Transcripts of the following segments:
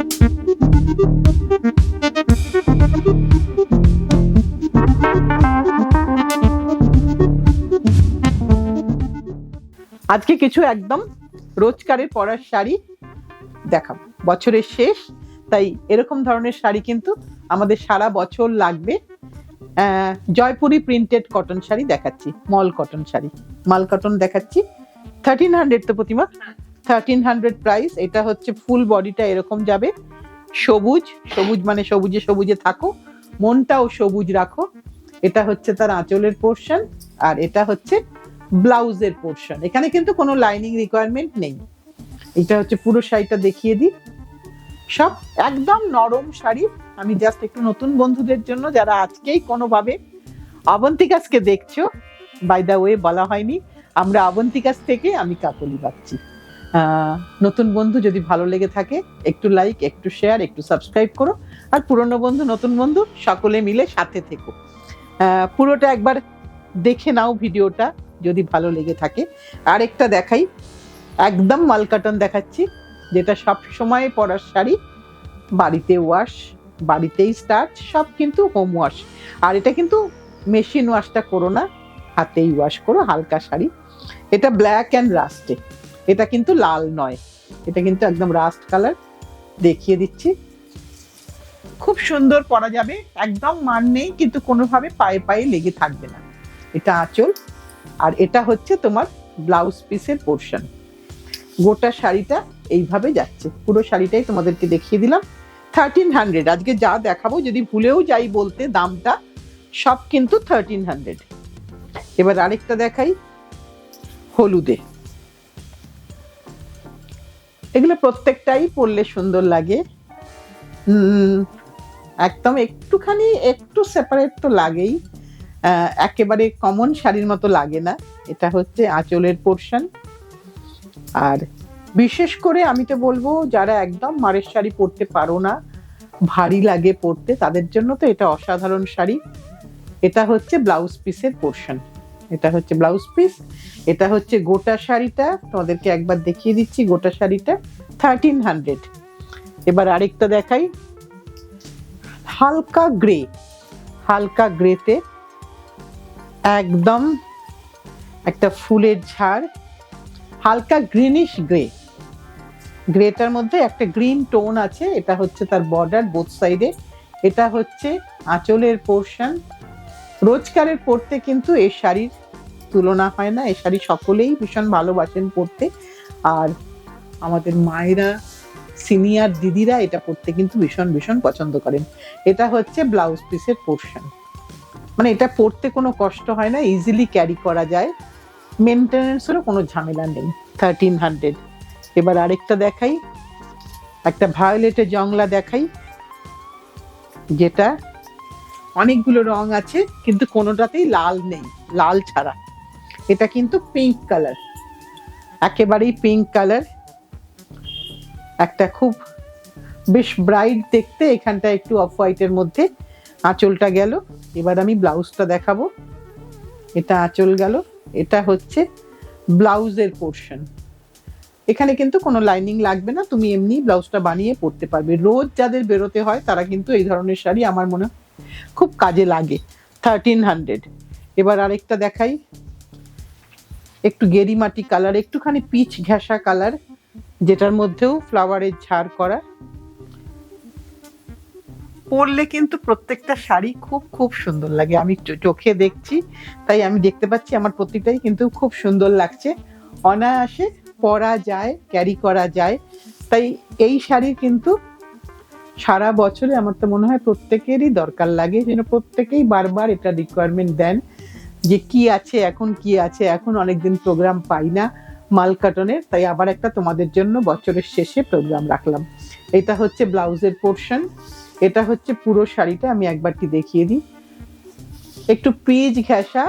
আজকে কিছু একদম রোজকারের পরার শাড়ি দেখাবো, বছরের শেষ তাই এরকম ধরনের শাড়ি কিন্তু আমাদের সারা বছর লাগবে। জয়পুরি প্রিন্টেড কটন শাড়ি দেখাচ্ছি, মল কটন শাড়ি, মাল কটন দেখাচ্ছি। 1300 তো প্রতিমা, 1300 প্রাইস। এটা হচ্ছে ফুল বডিটা এরকম যাবে, সবুজ, সবুজ মানে সবুজে সবুজে থাকো, মনটাও সবুজ রাখো। এটা হচ্ছে তার আঁচলের পোর্শন, আর এটা হচ্ছে ব্লাউজের পোর্শন। এখানে কিন্তু কোনো লাইনিং রিকোয়ারমেন্ট নেই। এটা হচ্ছে পুরো শাড়িটা দেখিয়ে দিই, সব একদম নরম শাড়ি। আমি জাস্ট একটু নতুন বন্ধুদের জন্য যারা আজকেই কোনোভাবে অবন্তিকাসকে দেখছো, বাই দা ওয়ে বলা হয়নি, আমরা অবন্তিকাস থেকে আমি কাকলি বাগচি। নতুন বন্ধু যদি ভালো লেগে থাকে একটু লাইক, একটু শেয়ার, একটু সাবস্ক্রাইব করো। আর পুরনো বন্ধু নতুন বন্ধু সকলে মিলে সাথে থেকো। পুরোটা একবার দেখে নাও ভিডিওটা যদি ভালো লেগে থাকে। আরেকটা দেখাই, একদম মাল কটন দেখাচ্ছি, যেটা সব সময় পরার শাড়ি, বাড়িতে ওয়াশ, বাড়িতেই স্টার্চ, সব কিন্তু হোম ওয়াশ। আর এটা কিন্তু মেশিন ওয়াশটা করো না, হাতেই ওয়াশ করো, হালকা শাড়ি। এটা ব্ল্যাক অ্যান্ড রাস্টে, এটা কিন্তু লাল নয়, এটা কিন্তু একদম রাস্ট কালার। দেখিয়ে দিচ্ছি, খুব সুন্দর পরা যাবে, একদম মান নেই কিন্তু কোনোভাবে পায়ে পায়ে লেগে থাকবে না। এটা আঁচল, আর এটা হচ্ছে তোমার ব্লাউজ পিসের পোর্শন। গোটা শাড়িটা এইভাবে যাচ্ছে, পুরো শাড়িটাই তোমাদেরকে দেখিয়ে দিলাম। 1300 আজকে যা দেখাবো, যদি ভুলেও যাই বলতে দামটা, সব কিন্তু 1300। এবার আরেকটা দেখাই, হলুদে। এগুলো প্রত্যেকটাই পরলে সুন্দর লাগে, একদম একটুখানি একটু সেপারেট তো লাগেই, একেবারে কমন শাড়ির মতো লাগে না। এটা হচ্ছে আঁচলের পোর্শন। আর বিশেষ করে আমি তো বলবো, যারা একদম মারের শাড়ি পরতে পারো না, ভারী লাগে পরতে, তাদের জন্য তো এটা অসাধারণ শাড়ি। এটা হচ্ছে ব্লাউজ পিসের পোর্শন, এটা হচ্ছে ব্লাউজ পিস। এটা হচ্ছে গোটা শাড়িটা, তোমাদেরকে একবার দেখিয়ে দিচ্ছি গোটা শাড়িটা 1300। এবার আরেকটা দেখাই, হালকা গ্রে, হালকা গ্রেতে একদম একটা ফুলের ঝাড়, হালকা গ্রিনিশ গ্রে, গ্রেটার মধ্যে একটা গ্রিন টোন আছে। এটা হচ্ছে তার বর্ডার বোথ সাইডে। এটা হচ্ছে আঁচলের পোর্শন। রোজকারের পরতে কিন্তু এই শাড়ির তুলনা হয় না, এই শাড়ি সকলেই ভীষণ ভালোবাসেন পরতে। আর আমাদের মায়েরা, সিনিয়র দিদিরা এটা পরতে কিন্তু ভীষণ ভীষণ পছন্দ করেন। এটা হচ্ছে ব্লাউজ পিসের পোর্শন, মানে এটা পরতে কোনো কষ্ট হয় না, ইজিলি ক্যারি করা যায়, মেনটেনেন্সেরও কোনো ঝামেলা নেই। 1300। এবার আরেকটা দেখাই, একটা ভায়োলেটের জংলা দেখাই, যেটা অনেকগুলো রং আছে কিন্তু কোনোটাতেই লাল নেই, লাল ছাড়া। এটা কিন্তু পিঙ্ক কালার, একেবারেই পিঙ্ক কালার, একটা খুব বেশ ব্রাইট দেখতে। এখানটা একটু অফ হোয়াইটের মধ্যে আঁচলটা গেল। এবার আমি ব্লাউজটা দেখাবো, এটা আঁচল গেল, এটা হচ্ছে ব্লাউজের পোর্শন। এখানে কিন্তু কোনো লাইনিং লাগবে না, তুমি এমনি ব্লাউজটা বানিয়ে পরতে পারবে। রোজ যাদের বেরোতে হয় তারা কিন্তু এই ধরনের শাড়ি আমার মনে হয় খুব কাজে লাগে। 1300। এবার আরেকটা দেখাই, একটু গেরিমাটি কালার, একটুখানি পিচ ঘেঁষা কালার, যেটার মধ্যেও ফ্লাওয়ারের ঝাড় করা। পরলে কিন্তু প্রত্যেকটা শাড়ি খুব খুব সুন্দর লাগে, আমি চোখে দেখছি, তাই আমি দেখতে পাচ্ছি আমার প্রত্যেকটাই কিন্তু খুব সুন্দর লাগছে, অনায়াসে পরা যায়, ক্যারি করা যায়। তাই এই শাড়ি কিন্তু সারা বছরে আমার তো মনে হয় প্রত্যেকেরই দরকার লাগে, যেন প্রত্যেকেই বারবার এটা রিকোয়ারমেন্ট দেন যে কি আছে এখন, কি আছে এখন, অনেকদিন প্রোগ্রাম পাই না মাল কটনের, তাই আবার একটা তোমাদের জন্য বছরের শেষে প্রোগ্রাম রাখলাম। এটা হচ্ছে ব্লাউজের পোর্শন, এটা হচ্ছে পুরো শাড়িটা। আমি একবার কি দেখিয়ে দিই, একটু পিচ ঘেঁষা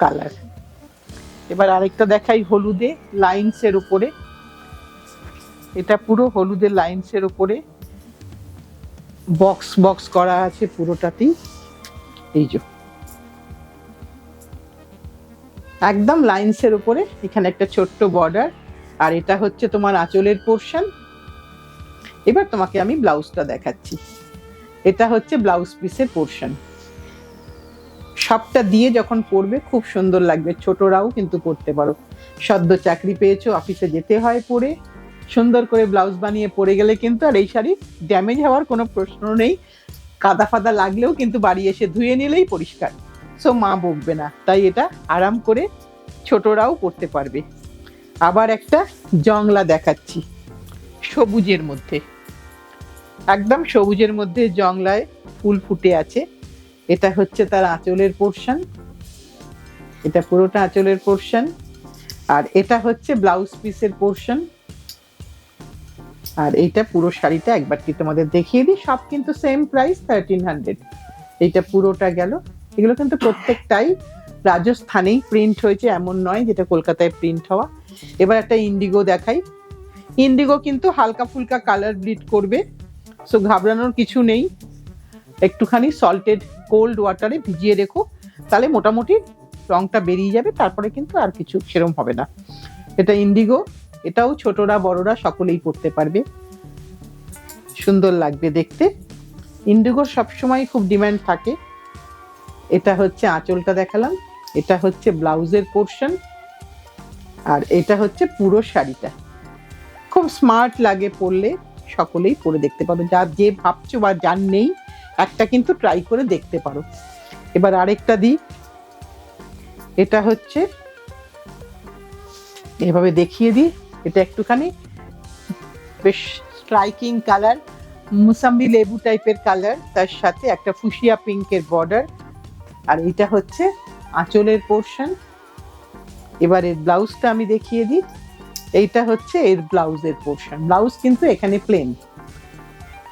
কালার। এবার আরেকটা দেখাই, হলুদে লাইনসের উপরে, এটা পুরো হলুদের লাইনসের উপরে বক্স বক্স করা আছে পুরোটাতেই, এই যে একদম লাইনসের উপরে, এখানে একটা ছোট্ট বর্ডার। আর এটা হচ্ছে তোমার আঁচলের পোর্শন, এবার তোমাকে আমি ব্লাউজটা দেখাচ্ছি। এটা হচ্ছে ব্লাউজ পিসের পোর্শন। সবটা দিয়ে যখন পরবে খুব সুন্দর লাগবে, ছোটরাও কিন্তু পরতে পারো। সদ্য চাকরি পেয়েছো, অফিসে যেতে হয় পরে, সুন্দর করে ব্লাউজ বানিয়ে পরে গেলে কিন্তু আর এই শাড়ি ড্যামেজ হওয়ার কোনো প্রশ্ন নেই। কাদা ফাদা লাগলেও কিন্তু বাড়ি এসে ধুয়ে নিলেই পরিষ্কার, সো মা বকবে না। তাই এটা আরাম করে ছোটরাও পরতে পারবে। আবার একটা জংলা দেখাচ্ছি সবুজের মধ্যে, একদম সবুজের মধ্যে জংলায় ফুল ফুটে আছে। এটা হচ্ছে তার আঁচলের পোর্শন, এটা পুরোটা আঁচলের পোর্শন। আর এটা হচ্ছে ব্লাউজ পিসের পোর্শন। আর এইটা পুরো শাড়িটা একবার কি তোমাদের দেখিয়ে দিই। সব কিন্তু সেম প্রাইস 1300। এইটা পুরোটা গেল। এগুলো কিন্তু প্রত্যেকটাই রাজস্থানেই প্রিন্ট হয়েছে, এমন নয় যেটা কলকাতায় প্রিন্ট হওয়া। এবার একটা ইন্ডিগো দেখাই। ইন্ডিগো কিন্তু হালকা ফুলকা কালার ব্লিড করবে, সো ঘাবড়ানোর কিছু নেই। একটুখানি সল্টেড কোল্ড ওয়াটারে ভিজিয়ে রেখো, তাহলে মোটামুটি রংটা বেরিয়ে যাবে, তারপরে কিন্তু আর কিছু সেরম হবে না। এটা ইন্ডিগো, এটাও ছোটরা বড়রা সকলেই পরতে পারবে, সুন্দর লাগবে দেখতে। ইন্ডিগোর সবসময় খুব ডিমান্ড থাকে। এটা হচ্ছে আঁচলটা দেখালাম, এটা হচ্ছে ব্লাউজের পোর্শন, আর এটা হচ্ছে পুরো শাড়িটা। খুব স্মার্ট লাগে পরলে, সকলেই পরে দেখতে পারো। যার যে ভাবছো বা যার নেই, একটা কিন্তু ট্রাই করে দেখতে পারো। এবার আরেকটা দিই। এটা হচ্ছে এভাবে দেখিয়ে দিই। এটা একটুখানি বেশ স্ট্রাইকিং কালার, মুসাম্বি লেবু টাইপের কালার, তার সাথে একটা ফুশিয়া পিঙ্কের বর্ডার। আর এটা হচ্ছে আঁচলের পোর্শন। এবার এর ব্লাউজটা আমি দেখিয়ে দিই। এইটা হচ্ছে এর ব্লাউজের পোর্শন। ব্লাউজ কিন্তু এখানে প্লেন,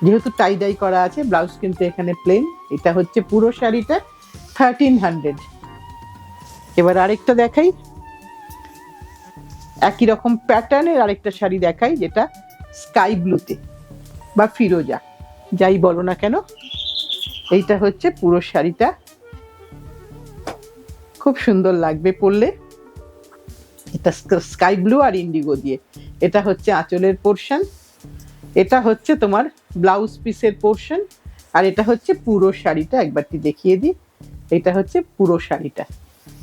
যেহেতু টাই ডাই করা আছে, ব্লাউজ কিন্তু এখানে প্লেন। এটা হচ্ছে পুরো শাড়িটা 1300। এবার আরেকটা দেখাই, একই রকম প্যাটার্নের আরেকটা শাড়ি দেখাই, যেটা স্কাই ব্লুতে বা ফিরোজা, যাই বলো না কেন। এইটা হচ্ছে পুরো শাড়িটা, খুব সুন্দর লাগবে পরলে। এটা স্কাই ব্লু আর ইন্ডিগো দিয়ে। এটা হচ্ছে আঁচলের পোর্শন, এটা হচ্ছে তোমার ব্লাউজ পিসের পোর্শন, আর এটা হচ্ছে পুরো শাড়িটা। একবারটি দেখিয়ে দিই। এটা হচ্ছে পুরো শাড়িটা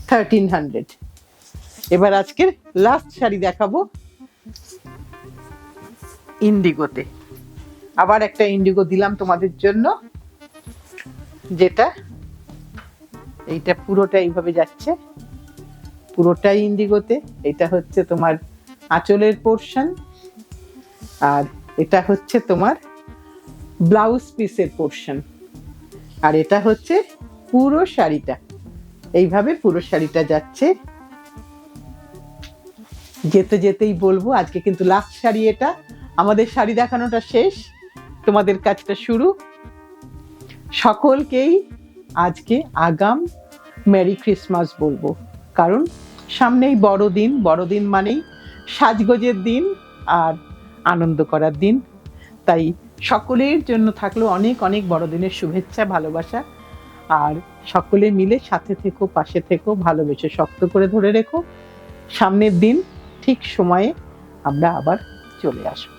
1300। এবার আজকের লাস্ট শাড়ি দেখাবো ইন্ডিগোতে। আবার একটা ইন্ডিগো দিলাম তোমাদের জন্য, যেটা এইটা পুরোটা এইভাবে যাচ্ছে, পুরোটাই ইন্ডিগোতে। এটা হচ্ছে তোমার আঁচলের পোর্শন, আর এটা হচ্ছে তোমার ব্লাউজ পিসের পোর্শন, আর এটা হচ্ছে পুরো শাড়িটা। এইভাবে পুরো শাড়িটা যাচ্ছে। যেতে যেতেই বলবো, আজকে কিন্তু লাস্ট শাড়ি এটা। আমাদের শাড়ি দেখানোটা শেষ, তোমাদের কাজটা শুরু। সকলকেই আজকে আগাম মেরি ক্রিসমাস বলবো, কারণ সামনেই বড়দিন। বড়দিন মানেই সাজগোজের দিন আর আনন্দ করার দিন। তাই সকলের জন্য থাকলো অনেক অনেক বড়দিনের শুভেচ্ছা, ভালোবাসা। আর সকলে মিলে সাথে থেকো, পাশে থেকো, ভালোবেসে শক্ত করে ধরে রেখো। সামনের দিন ঠিক সময়ে আমরা আবার চলে আসবো।